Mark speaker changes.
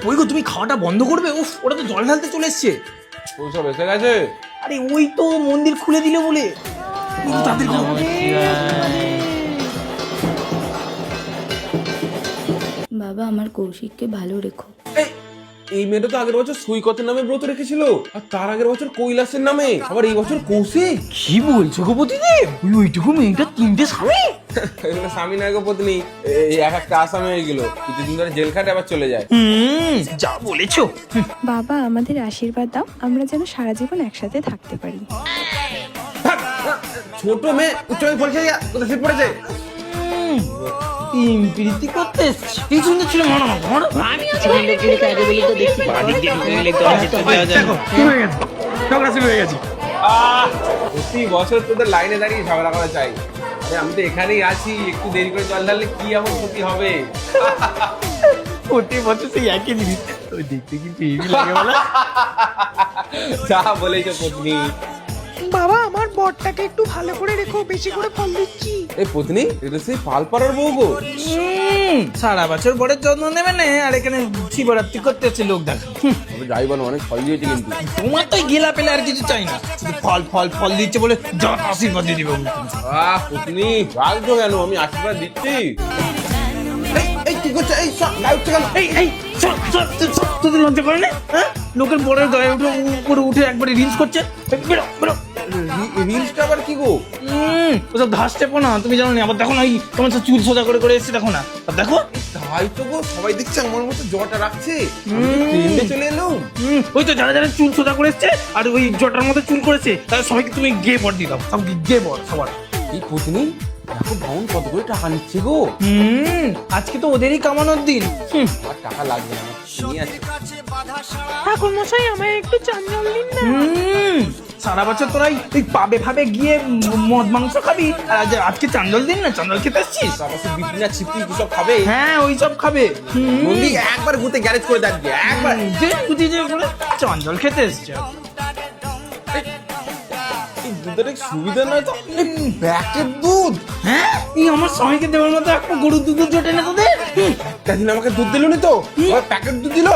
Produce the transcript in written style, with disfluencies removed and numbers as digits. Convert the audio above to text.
Speaker 1: ওই গো, তুমি খাওয়াটা বন্ধ করবে? উফ, ওটা তো জল ঢালতে চলে এসছে।
Speaker 2: ওইসব এসে গেছে।
Speaker 1: আরে ওই তো মন্দির খুলে দিলে বলে। তাদের
Speaker 3: বাবা, আমার কৌশিককে ভালো রেখো।
Speaker 2: এই মেয়েটা তো আগের বছর সৈকতের নামে ব্রত রেখেছিল, আর তার আগের বছর কৈলাসের নামে, আবার এই বছর কৌশিক।
Speaker 1: কি বলছো গো প্রতিদেব? ওইটুকু মেয়েটা 3টে স্বামী?
Speaker 2: এগুলো স্বামী নায়ক পত্নী, এই এক একটা আসামি হয়ে গেল, কিছুদিন ধরে জেল খাটে আবার চলে যায়।
Speaker 1: যা বলেছো।
Speaker 4: বাবা, আমাদের আশীর্বাদ দাও, আমরা যেন সারা জীবন একসাথে থাকতে পারি।
Speaker 2: ছোট মেয়ে উচ্চ পরীক্ষা কোথায় সিট পড়েছে?
Speaker 1: প্রীতি করতে এসছে। এই সুন্দর ছিল মানো মানো। আমি
Speaker 2: প্রতি বছর তোদের লাইনে দাঁড়িয়ে ঝগড়া করা চাই। আরে আমি তো এখানেই আছি, একটু দেরি করে জল ঢাললে কি এমন ক্ষতি হবে?
Speaker 1: প্রতি বছর সেই একই জিনিস। ওই দেখতে কিন্তু হেভি লাগে বলা।
Speaker 2: যা বলেছো পত্নী।
Speaker 5: বাবা, আমার বরটাকে একটু ভালো করে রেখো, বেশি করে ফল দিচ্ছি।
Speaker 2: এই পত্নী, এটা সেই পালপাড়ার বউ গো।
Speaker 1: সারা বছর বড়ের যত্ন নেবে না, আর এখানে শিবরাত্রি করতে আছে লোক দেখা।
Speaker 2: তবে যাই বলো, অনেক ফল দিয়েছে কিন্তু।
Speaker 1: তোমার তো গেলা পেলে আর কিছু চাই না, শুধু ফল ফল ফল দিচ্ছে বলে যত আশীর্বাদ দিয়ে দিবে।
Speaker 2: পত্নী রাখছো কেন? আমি আশীর্বাদ দিচ্ছি। এই কি করছো? এই সব লাইট কেন?
Speaker 1: এই তোদের লজ্জা করে না? হ্যাঁ, লোকের বড়ের গায়ে উঠে উপরে উঠে একবারে রিলস করছে। বেরো বেরো।
Speaker 2: রিলসটা আবার কি গো?
Speaker 1: ওসব ধাস টেপো না, তুমি জানো না। আবার দেখো না, এই তোমার চুল সোজা করে করে এসছে, দেখো না। আর দেখো,
Speaker 2: তাই তো গো, সবাই দেখছে আমার মতো জটা রাখছে। ট্রেন্ডে চলে এলো।
Speaker 1: ওই তো যারা যারা চুল সোজা করে এসছে আর ওই জটার মতো চুল করেছে, তারা সবাইকে তুমি গে বর দিয়ে দাও। সব গে বর সবার।
Speaker 2: এই পত্নী দেখো বাউন কত করে টাকা নিচ্ছে গো।
Speaker 1: আজকে তো ওদেরই কামানোর দিন।
Speaker 2: আর টাকা লাগবে না, নিয়ে আছে।
Speaker 5: ঠাকুর মশাই, আমায় একটু চান জল দিন না।
Speaker 1: সারা বছর তোরাই তুই পাবে ভাবে গিয়ে মদ মাংস খাবি, আর আজকে চান্দল দিন না, চান্দল খেতে আসছিস।
Speaker 2: তারপর বিপি না ছিপি সব খাবে।
Speaker 1: হ্যাঁ, ওই সব খাবে।
Speaker 2: নন্দী একবার ঘুরতে গ্যারেজ করে দেখবি একবার।
Speaker 1: চান্দল খেতে এসছে।
Speaker 2: এই দুধের এক সুবিধা নয় তো, প্যাকেট দুধ।
Speaker 1: হ্যাঁ, এই আমার স্বামীকে দেওয়ার মতো একটা গরুর দুধ জোটে না তোদের।
Speaker 2: সেদিন আমাকে দুধ দিল নি তো, প্যাকেট দুধ দিল।